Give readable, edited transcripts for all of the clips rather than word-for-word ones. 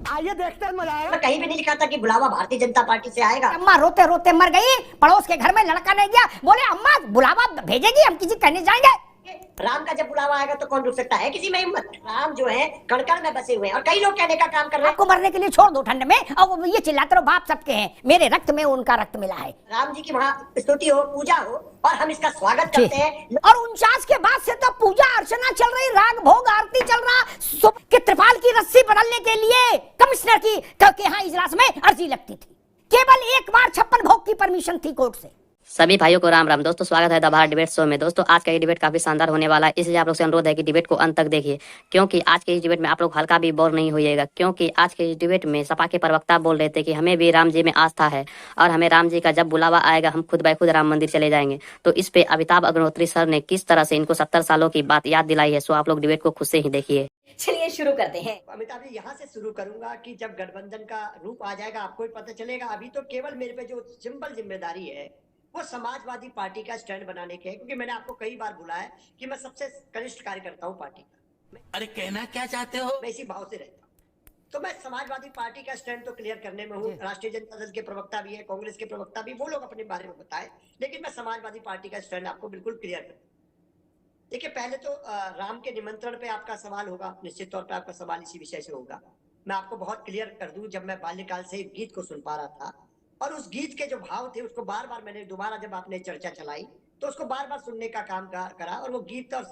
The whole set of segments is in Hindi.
आइए देखते हैं, मजा आएगा। कहीं भी नहीं लिखा था कि बुलावा भारतीय जनता पार्टी से आएगा। अम्मा रोते रोते मर गई, पड़ोस के घर में लड़का नहीं गया, बोले अम्मा बुलावा भेजेगी, हम किसी कहने जाएंगे। राम का जब बुलावा आएगा तो कौन रुक सकता है किसी में हिम्मत। राम जो है कण-कण में बसे हुए हैं और कई लोग कहने का काम कर रहे हैं आपको मरने के लिए छोड़ दो ठंड में, और ये चिल्लाते रहो बाप सबके हैं, मेरे रक्त में उनका रक्त मिला है। राम जी की वहाँ स्तुति हो, पूजा हो और हम इसका स्वागत करते हैं। और 49 के बाद से तो पूजा अर्चना चल रही, राग भोग आरती चल रहा कि त्रिपाल की रस्सी बदलने के लिए कमिश्नर की के यहाँ इजलास में अर्जी लगती थी। केवल एक बार 56 भोग की परमिशन थी कोर्ट से। सभी भाइयों को राम राम। दोस्तों स्वागत है द भारत डिबेट शो में। दोस्तों आज का ये डिबेट काफी शानदार होने वाला है, इसलिए आप लोग से अनुरोध है कि डिबेट को अंत तक देखिए, क्योंकि आज के इस डिबेट में आप लोग हल्का भी बोर नहीं होइएगा। क्योंकि आज के इस डिबेट में सपा के प्रवक्ता बोल रहे थे कि हमें भी राम जी में आस्था है और हमें राम जी का जब बुलावा आएगा हम खुद ब खुद राम मंदिर चले जाएंगे। तो इस पे अमिताभ अग्निहोत्री सर ने किस तरह से इनको 70 सालों की बात याद दिलाई है, सो आप लोग डिबेट को खुद से ही देखिए। चलिए शुरू करते हैं। अमिताभ जी यहाँ से शुरू करूंगा कि जब गठबंधन का रूप आ जाएगा आपको भी पता चलेगा। अभी तो केवल मेरे पे जो सिंपल जिम्मेदारी है वो समाजवादी पार्टी का स्टैंड बनाने के है, क्योंकि मैंने आपको कई बार बोला है कि मैं सबसे कनिष्ठ कार्यकर्ता हूँ पार्टी का। अरे कहना क्या चाहते हो? मैं इसी भाव से रहता हूँ। तो मैं समाजवादी पार्टी का स्टैंड तो क्लियर करने में हूँ। राष्ट्रीय जनता दल के प्रवक्ता भी है, कांग्रेस के प्रवक्ता भी, वो लोग अपने बारे में बताए, लेकिन मैं समाजवादी पार्टी का स्टैंड आपको बिल्कुल क्लियर कर। देखिए पहले तो राम के निमंत्रण पे आपका सवाल होगा, निश्चित तौर पर आपका सवाल इसी विषय से होगा। मैं आपको बहुत क्लियर कर दूं, जब मैं बाल्यकाल से एक गीत को सुन पा रहा था और उस गीत के जो भाव थे उसको बार बार मैंने दोबारा जब आपने चर्चा चलाई तो उसको बार बार सुनने का काम करा। और वो गीत और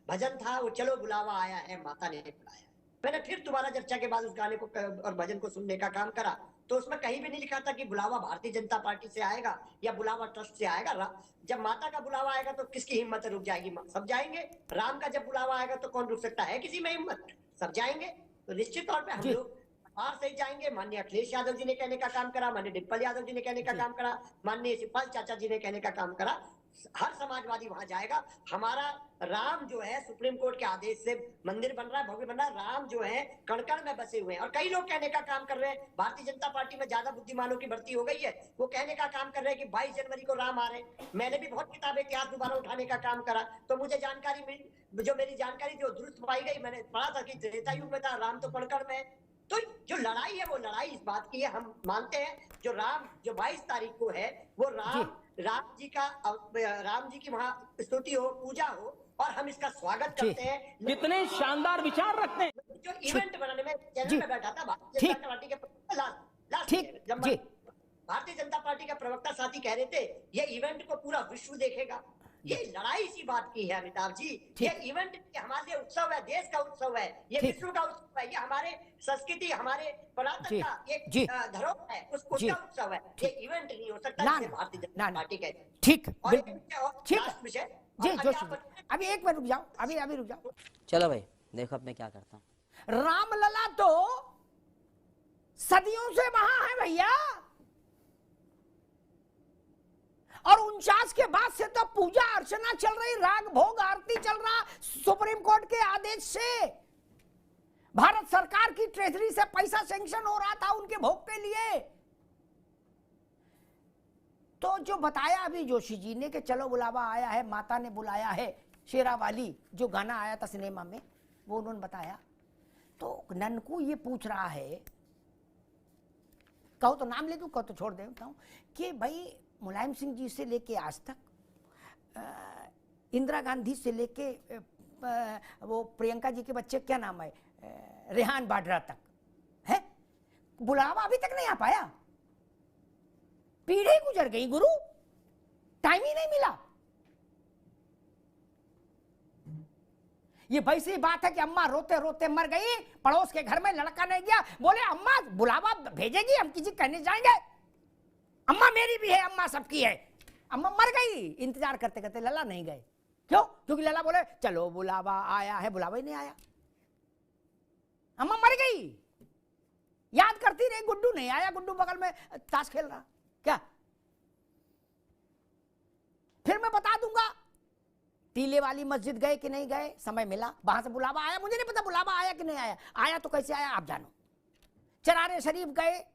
भजन था, वो चलो बुलावा आया है माता ने बुलाया। मैंने फिर दोबारा चर्चा के बाद उस गाने को और भजन को सुनने का काम करा, तो उसमें कहीं भी नहीं लिखा था कि बुलावा भारतीय जनता पार्टी से आएगा या बुलावा ट्रस्ट से आएगा। जब माता का बुलावा आएगा तो किसकी हिम्मत रुक जाएगी? सब जाएंगे। राम का जब बुलावा आएगा तो कौन रुक सकता है किसी में हिम्मत? सब जाएंगे। तो निश्चित तौर पर हम लोग बाहर से जाएंगे। माननीय अखिलेश यादव जी ने कहने का काम करा, माननीय डिम्पल यादव जी ने कहने का काम करा, माननीय शिवपाल चाचा जी ने कहने का काम करा। हर समाजवादी वहां जाएगा। हमारा राम जो है सुप्रीम कोर्ट के आदेश से मंदिर बन रहा है, भव्य बन रहा है। राम जो है कण-कण में बसे हुए हैं और कई लोग कहने का काम कर रहे हैं भारतीय जनता पार्टी में ज्यादा बुद्धिमानों की भर्ती हो गई है। वो कहने का काम कर रहे हैं कि 22 जनवरी को राम आ रहे हैं। मैंने भी बहुत किताबें इतिहास दोबारा उठाने का काम करा, तो मुझे जानकारी मिली, जो मेरी जानकारी जो दुरुस्त पाई गई, मैंने पढ़ा था कि त्रेता युग में था, राम तो कण-कण में। तो जो लड़ाई है वो लड़ाई इस बात की है, हम मानते हैं जो राम जो 22 तारीख को है वो राम जी की वहाँ स्तुति हो, पूजा हो और हम इसका स्वागत करते हैं। कितने शानदार विचार रखते हैं। जो इवेंट बनाने में चैनल में बैठा था भारतीय जनता पार्टी के भारतीय जनता पार्टी का प्रवक्ता साथी कह रहे थे ये इवेंट को पूरा विश्व देखेगा। ये लड़ाई इसी बात की है अमिताभ जी। ये इवेंट हमारे लिए उत्सव है, देश का उत्सव है, ये विश्व का उत्सव है, ये हमारे संस्कृति हमारे पुरातन का एक धरोहर है, उसका उत्सव है। ये इवेंट नहीं हो सकता भारतीय जनता पार्टी के। ठीक विषय जी जोशी, अभी एक मिनट रुक जाओ, अभी रुक जाओ। चलो भाई देखो अब मैं क्या करता हूँ। रामलला तो सदियों से वहां है भैया, और 49 के बाद से तो पूजा अर्चना चल रही, राग भोग आरती चल रहा, सुप्रीम कोर्ट के आदेश से भारत सरकार की ट्रेजरी से पैसा सैंक्शन हो रहा था उनके भोग के लिए। तो जो बताया अभी जोशी जी ने कि चलो बुलावा आया है, माता ने बुलाया है, शेरावाली जो गाना आया था सिनेमा में वो उन्होंने बताया। तो ननकू ये पूछ रहा है, कहो तो नाम ले दूं, कहो तो छोड़ देता हूं, कि भाई मुलायम सिंह जी से लेके आज तक, इंदिरा गांधी से लेके वो प्रियंका जी के बच्चे क्या नाम है, रेहान बाड्रा तक है, बुलावा अभी तक नहीं आ पाया। पीढ़ी गुजर गई गुरु, टाइम ही नहीं मिला। ये वैसी बात है कि अम्मा रोते रोते मर गई, पड़ोस के घर में लड़का नहीं गया, बोले अम्मा बुलावा भेजेगी, हम किसी कहने जाएंगे। अम्मा मेरी भी है, अम्मा सबकी है। अम्मा मर गई इंतजार करते करते, लला नहीं गए। क्यों? क्योंकि लला बोले चलो बुलावा आया है, बुलावा ही नहीं आया। अम्मा मर गई, याद करती रही, गुड्डू नहीं आया, गुड्डू बगल में ताश खेल रहा। क्या फिर मैं बता दूंगा टीले वाली मस्जिद गए कि नहीं गए, समय मिला, वहां से बुलावा आया, मुझे नहीं पता बुलावा आया कि नहीं आया, आया तो कैसे आया आप जानो। चरारे शरीफ गए,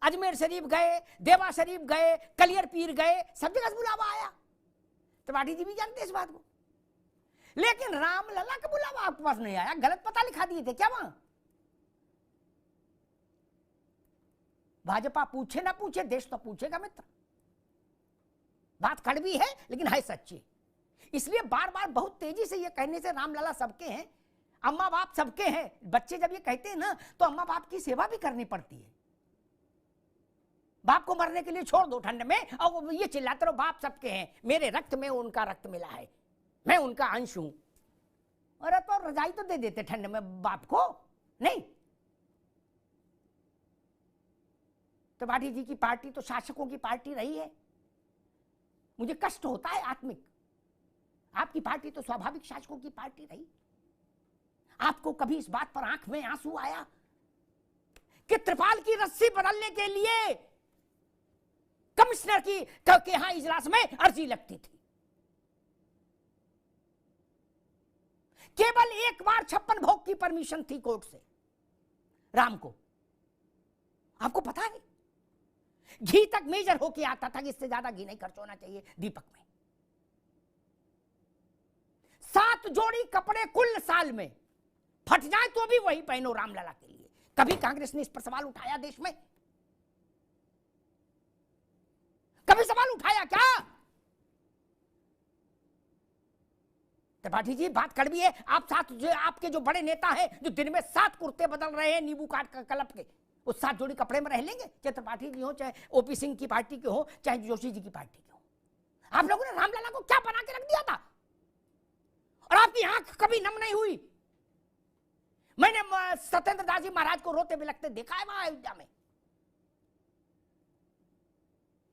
अजमेर शरीफ गए, देवा शरीफ गए, कलियर पीर गए, सब जगह से बुलावा आया। त्रिपाठी जी भी जानते इस बात को। लेकिन रामलला का बुलावा आपके पास नहीं आया, गलत पता लिखा दिए थे क्या वहां? भाजपा पूछे ना पूछे, देश तो पूछेगा मित्र। बात कड़वी है लेकिन है सच्ची। इसलिए बार बार बहुत तेजी से ये कहने से रामलला सबके हैं, अम्मा बाप सबके हैं। बच्चे जब ये कहते हैं ना तो अम्मा बाप की सेवा भी करनी पड़ती है। बाप को मरने के लिए छोड़ दो ठंड में, और ये चिल्लाते रहो बाप सबके हैं, मेरे रक्त में उनका रक्त मिला है, मैं उनका अंश हूं। अरे तो रजाई तो दे देते ठंड में बाप को, नहीं। त्रिपाठी जी की पार्टी तो शासकों की पार्टी रही है। मुझे कष्ट होता है आत्मिक। आपकी पार्टी तो स्वाभाविक शासकों की पार्टी रही। आपको कभी इस बात पर आंख में आंसू आया कि त्रिपाल की रस्सी बदलने के लिए कमिश्नर की के यहां इजलास में अर्जी लगती थी? केवल एक बार 56 भोग की परमिशन थी कोर्ट से राम को। आपको पता है, घी तक मेजर होके आता था कि इससे ज्यादा घी नहीं खर्च होना चाहिए दीपक में। 7 जोड़ी कपड़े कुल साल में, फट जाए तो भी वही पहनो रामलला के लिए। कभी कांग्रेस ने इस पर सवाल उठाया देश में? कभी सवाल उठाया क्या? त्रिपाठी जी बात कड़वी है। आप साथ जो आपके जो बड़े नेता हैं जो दिन में 7 कुर्ते बदल रहे हैं नींबू काट कर कलप के, वो 7 जोड़ी कपड़े में रह लेंगे? चाहे त्रिपाठी जी हो, चाहे ओपी सिंह की पार्टी के हो, चाहे जोशी जी की पार्टी के हो। आप लोगों ने रामलला को क्या बना के रख दिया था? और आपकी आंख कभी नम नहीं हुई? मैंने सत्येंद्र दास जी महाराज को रोते बिलखते देखा है वहां अयोध्या में।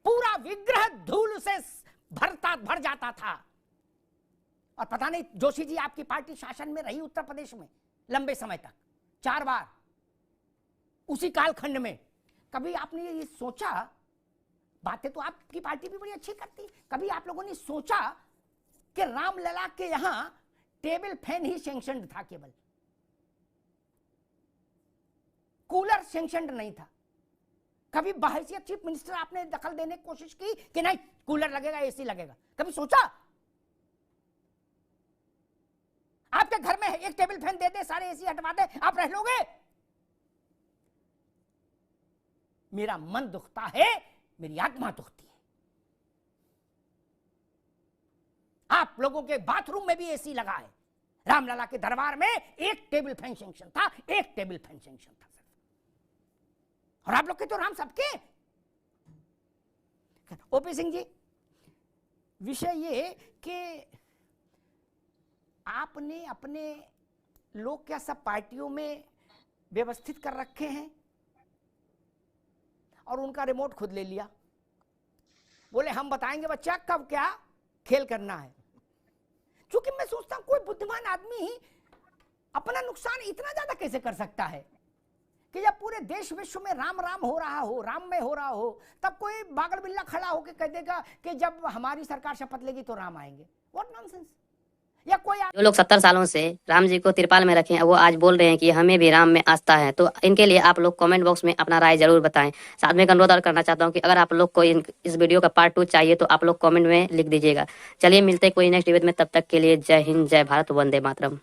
पूरा विग्रह धूल से भर जाता था। और पता नहीं जोशी जी आपकी पार्टी शासन में रही उत्तर प्रदेश में लंबे समय तक, 4 बार उसी कालखंड में। कभी आपने ये सोचा, बातें तो आपकी पार्टी भी बड़ी अच्छी करती, कभी आप लोगों ने सोचा कि रामलला के यहां टेबल फैन ही सैंक्शनड था, केवल कूलर सैंक्शनड नहीं था? कभी बहैसियत चीफ मिनिस्टर आपने दखल देने की कोशिश की कि नहीं कूलर लगेगा, एसी लगेगा? कभी सोचा? आपके घर में एक टेबल फैन दे दे, सारे एसी हटवा दे, आप रह लोगे? मेरा मन दुखता है, मेरी आत्मा दुखती है। आप लोगों के बाथरूम में भी एसी लगा है। रामलला के दरबार में एक टेबल फैन सैंक्शन था, एक टेबल फैन सैंक्शन था। और आप लोग के तो राम सबके। ओपी सिंह जी, विषय ये कि आपने अपने लोग क्या सब पार्टियों में व्यवस्थित कर रखे हैं और उनका रिमोट खुद ले लिया। बोले हम बताएंगे बच्चा कब क्या खेल करना है। क्योंकि मैं सोचता हूं कोई बुद्धिमान आदमी अपना नुकसान इतना ज्यादा कैसे कर सकता है कि जब पूरे देश विश्व में राम राम हो रहा हो, राम में हो रहा हो, तब कोई बागड़ बिल्ला खड़ा होकर कह देगा कि जब हमारी सरकार शपथ लेगी तो राम आएंगे। What nonsense. या कोई जो लोग 70 सालों से राम जी को तिरपाल में रखे हैं, वो आज बोल रहे हैं कि हमें भी राम में आस्था है। तो इनके लिए आप लोग कमेंट बॉक्स में अपना राय जरूर बताएं। साथ में एक अनुरोध और करना चाहता हूं कि अगर आप लोग को इस वीडियो का पार्ट 2 चाहिए तो आप लोग कमेंट में लिख दीजिएगा। चलिए मिलते हैं कोई नेक्स्ट वीडियो में, तब तक के लिए जय हिंद, जय भारत, वंदे मातरम।